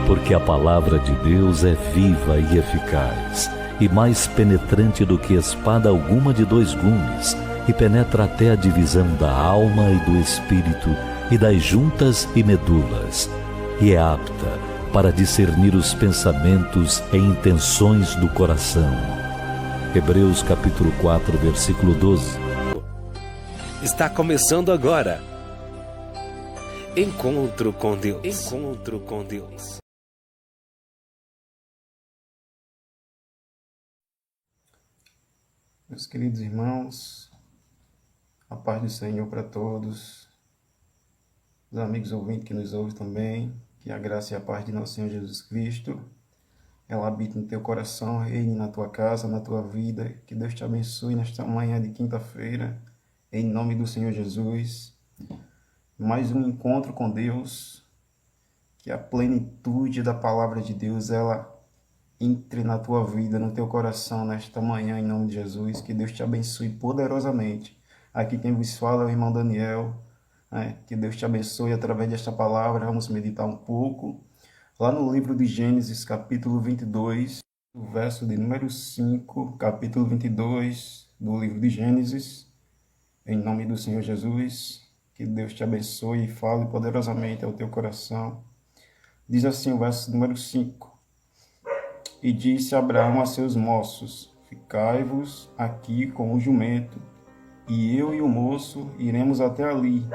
porque a palavra de Deus é viva e eficaz, e mais penetrante do que espada alguma de dois gumes, e penetra até a divisão da alma e do espírito, e das juntas e medulas, e é apta para discernir os pensamentos e intenções do coração. Hebreus capítulo 4, versículo 12. Está começando agora. Encontro com Deus. Encontro com Deus. Meus queridos irmãos, a paz do Senhor para todos, os amigos ouvintes que nos ouvem também, que a graça e a paz de nosso Senhor Jesus Cristo, ela habite no teu coração, reine na tua casa, na tua vida, que Deus te abençoe nesta manhã de quinta-feira, em nome do Senhor Jesus. Mais um encontro com Deus, que a plenitude da palavra de Deus, ela entre na tua vida, no teu coração, nesta manhã, em nome de Jesus. Que Deus te abençoe poderosamente. Aqui quem vos fala é o irmão Daniel. Que Deus te abençoe através desta palavra. Vamos meditar um pouco. Lá no livro de Gênesis, capítulo 22, o verso de número 5, capítulo 22 do livro de Gênesis. Em nome do Senhor Jesus, que Deus te abençoe e fale poderosamente ao teu coração. Diz assim o verso número 5. E disse Abraão a seus moços: ficai-vos aqui com o jumento, e eu e o moço iremos até ali,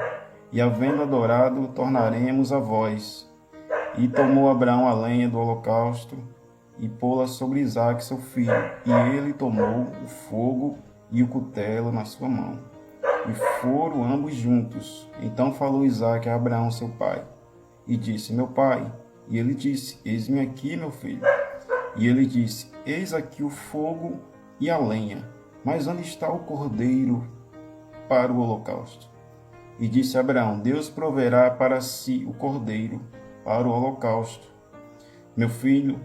e havendo adorado, tornaremos a vós. E tomou Abraão a lenha do holocausto, e pô-la sobre Isaque seu filho, e ele tomou o fogo e o cutelo na sua mão. E foram ambos juntos. Então falou Isaque a Abraão seu pai, e disse: meu pai. E ele disse: eis-me aqui, meu filho. E ele disse: eis aqui o fogo e a lenha, mas onde está o cordeiro para o holocausto? E disse Abraão: Deus proverá para si o cordeiro para o holocausto. Meu filho,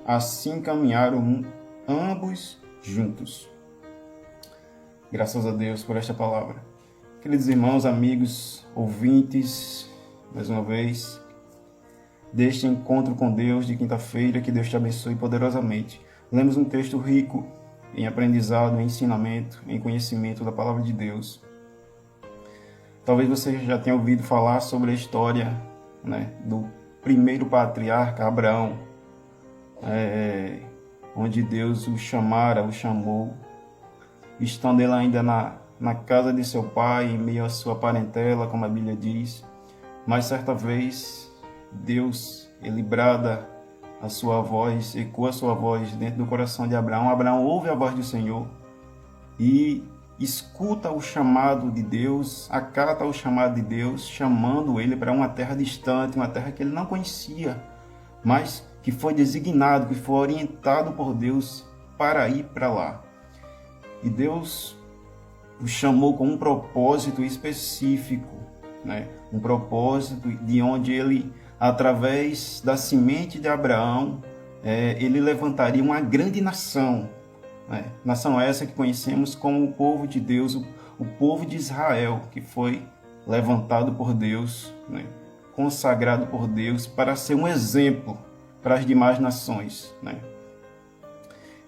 assim caminharam ambos juntos. Graças a Deus por esta palavra. Queridos irmãos, amigos, ouvintes, mais uma vez, deste encontro com Deus de quinta-feira, que Deus te abençoe poderosamente. Lemos um texto rico em aprendizado, em ensinamento, em conhecimento da palavra de Deus. Talvez você já tenha ouvido falar sobre a história, do primeiro patriarca, Abraão, onde Deus o chamou, estando ele ainda na casa de seu pai, em meio à sua parentela, como a Bíblia diz. Mas certa vez, Deus, ele brada a sua voz, ecoa a sua voz dentro do coração de Abraão. Abraão ouve a voz do Senhor e escuta o chamado de Deus, acata o chamado de Deus, chamando ele para uma terra distante, uma terra que ele não conhecia, mas que foi designado, que foi orientado por Deus para ir para lá. E Deus o chamou com um propósito específico, um propósito de onde ele, através da semente de Abraão, ele levantaria uma grande nação. Nação essa que conhecemos como o povo de Deus, o povo de Israel, que foi levantado por Deus, consagrado por Deus para ser um exemplo para as demais nações.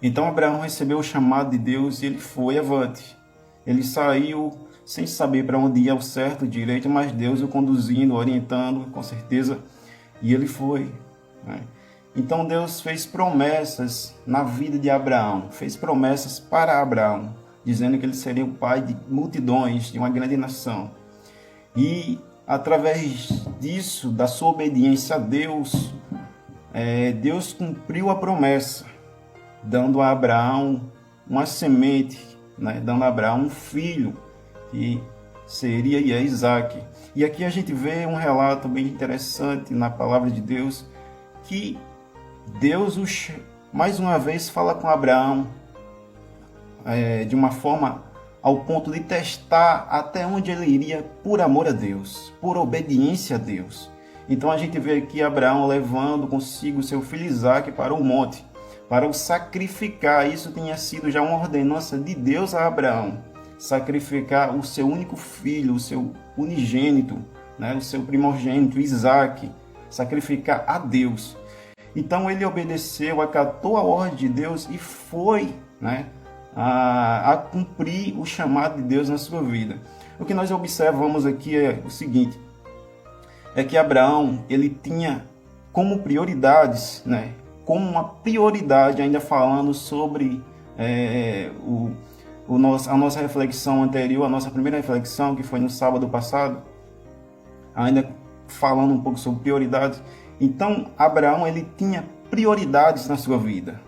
Então Abraão recebeu o chamado de Deus e ele foi avante. Ele saiu sem saber para onde ia ao certo, direito, mas Deus o conduzindo, orientando, com certeza, e ele foi. Então Deus fez promessas na vida de Abraão, fez promessas para Abraão, dizendo que ele seria o pai de multidões, de uma grande nação. E através disso, da sua obediência a Deus, Deus cumpriu a promessa, dando a Abraão uma semente, dando a Abraão um filho, que seria Isaque. E aqui a gente vê um relato bem interessante na palavra de Deus, que Deus mais uma vez fala com Abraão de uma forma ao ponto de testar até onde ele iria por amor a Deus, por obediência a Deus. Então a gente vê aqui Abraão levando consigo seu filho Isaque para o monte, para o sacrificar. Isso tinha sido já uma ordenança de Deus a Abraão, sacrificar o seu único filho, o seu unigênito, o seu primogênito, Isaque, sacrificar a Deus. Então ele obedeceu, acatou a ordem de Deus e foi, né, a cumprir o chamado de Deus na sua vida. O que nós observamos aqui é o seguinte, é que Abraão, ele tinha como prioridades, né, como uma prioridade, ainda falando sobre a nossa reflexão anterior, a nossa primeira reflexão, que foi no sábado passado, ainda falando um pouco sobre prioridades. Então, Abraão, ele tinha prioridades na sua vida.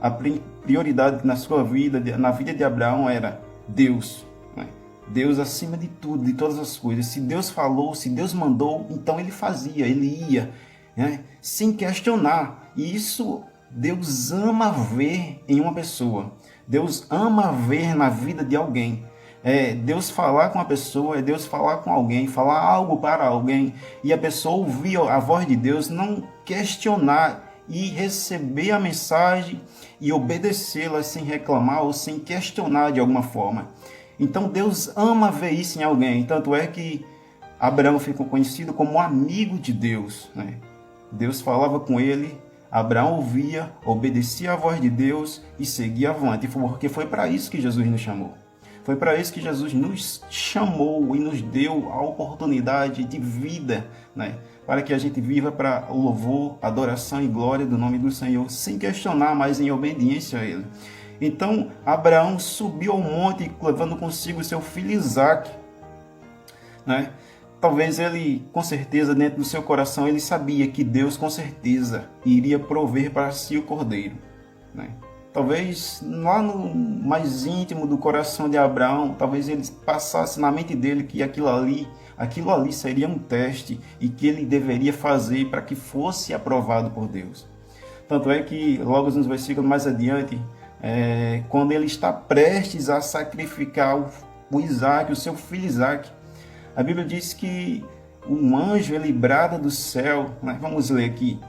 A prioridade na sua vida, na vida de Abraão, era Deus, né? Deus acima de tudo, de todas as coisas. Se Deus falou, se Deus mandou, então ele fazia, ele ia, né? Sem questionar. E isso Deus ama ver em uma pessoa. Deus ama ver na vida de alguém. Deus falar com a pessoa, é Deus falar com alguém, falar algo para alguém, e a pessoa ouvir a voz de Deus, não questionar e receber a mensagem e obedecê-la sem reclamar ou sem questionar de alguma forma. Então Deus ama ver isso em alguém, tanto é que Abraão ficou conhecido como amigo de Deus, né? Deus falava com ele, Abraão ouvia, obedecia à voz de Deus e seguia avante, porque foi para isso que Jesus nos chamou. Foi para isso que Jesus nos chamou e nos deu a oportunidade de vida, né? Para que a gente viva para o louvor, adoração e glória do nome do Senhor, sem questionar, mas em obediência a Ele. Então, Abraão subiu ao monte, levando consigo seu filho Isaque, né? Talvez ele, com certeza, dentro do seu coração, ele sabia que Deus, com certeza, iria prover para si o cordeiro, né? Talvez lá no mais íntimo do coração de Abraão, talvez ele passasse na mente dele que aquilo ali seria um teste e que ele deveria fazer para que fosse aprovado por Deus. Tanto é que logo nos versículos mais adiante, quando ele está prestes a sacrificar o Isaque, o seu filho Isaque, a Bíblia diz que um anjo ele brada do céu, né? Vamos ler aqui.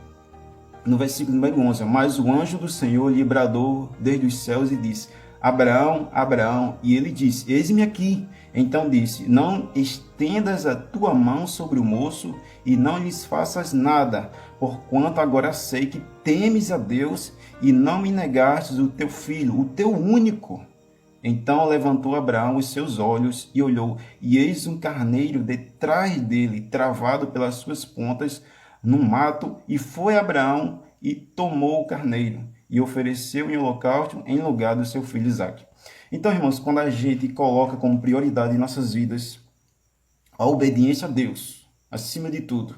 No versículo número 11, mas o anjo do Senhor lhe bradou desde os céus e disse, Abraão, Abraão, e ele disse, eis-me aqui. Então disse, não estendas a tua mão sobre o moço e não lhes faças nada, porquanto agora sei que temes a Deus e não me negastes o teu filho, o teu único. Então levantou Abraão os seus olhos e olhou, e eis um carneiro detrás dele, travado pelas suas pontas, no mato, e foi Abraão e tomou o carneiro e ofereceu em holocausto em lugar do seu filho Isaque. Então, irmãos, quando a gente coloca como prioridade em nossas vidas a obediência a Deus, acima de tudo,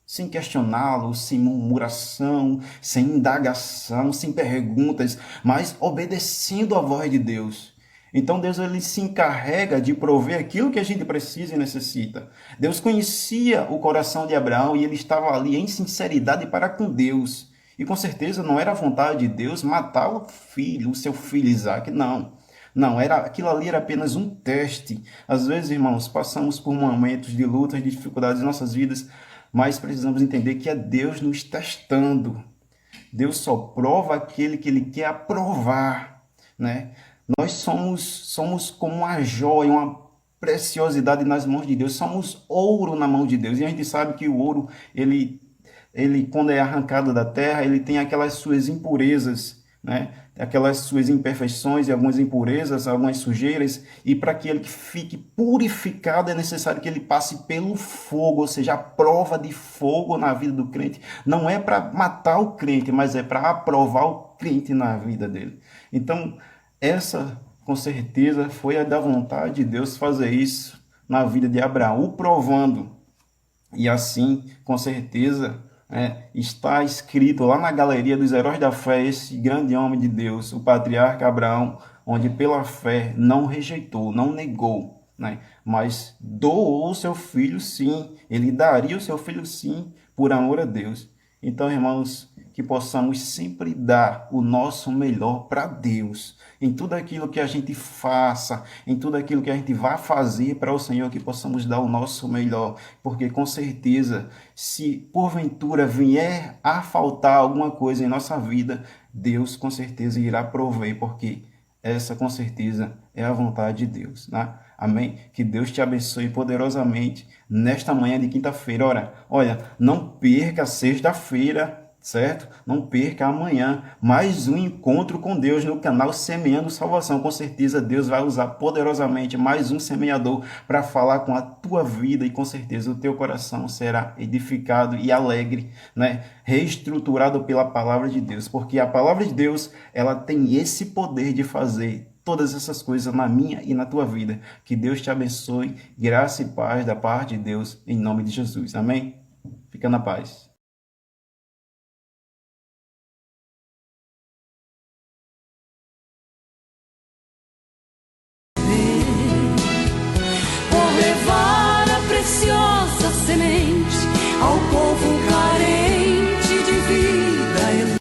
sem questioná-lo, sem murmuração, sem indagação, sem perguntas, mas obedecendo a voz de Deus. Então Deus ele se encarrega de prover aquilo que a gente precisa e necessita. Deus conhecia o coração de Abraão e ele estava ali em sinceridade para com Deus. E com certeza não era a vontade de Deus matar o seu filho Isaque, não. Não, aquilo ali era apenas um teste. Às vezes, irmãos, passamos por momentos de lutas, de dificuldades em nossas vidas, mas precisamos entender que é Deus nos testando. Deus só prova aquele que Ele quer aprovar, né? Nós somos como uma joia, uma preciosidade nas mãos de Deus. Somos ouro na mão de Deus. E a gente sabe que o ouro, ele quando é arrancado da terra, ele tem aquelas suas impurezas, né? Aquelas suas imperfeições e algumas impurezas, algumas sujeiras. E para que ele fique purificado, é necessário que ele passe pelo fogo, ou seja, a prova de fogo na vida do crente. Não é para matar o crente, mas é para aprovar o crente na vida dele. Então, essa, com certeza, foi a da vontade de Deus fazer isso na vida de Abraão, o provando. E assim, com certeza, está escrito lá na galeria dos heróis da fé, esse grande homem de Deus, o patriarca Abraão, onde pela fé não rejeitou, não negou, né? Mas doou o seu filho sim, ele daria o seu filho sim, por amor a Deus. Então, irmãos, que possamos sempre dar o nosso melhor para Deus, em tudo aquilo que a gente faça, em tudo aquilo que a gente vai fazer para o Senhor, que possamos dar o nosso melhor, porque com certeza, se porventura vier a faltar alguma coisa em nossa vida, Deus com certeza irá prover, porque essa com certeza é a vontade de Deus, né? Amém? Que Deus te abençoe poderosamente nesta manhã de quinta-feira. Olha, não perca sexta-feira, certo? Não perca amanhã mais um encontro com Deus no canal Semeando Salvação. Com certeza Deus vai usar poderosamente mais um semeador para falar com a tua vida e com certeza o teu coração será edificado e alegre, né? Reestruturado pela palavra de Deus, porque a palavra de Deus, ela tem esse poder de fazer todas essas coisas na minha e na tua vida. Que Deus te abençoe, graça e paz da parte de Deus, em nome de Jesus. Amém? Fica na paz.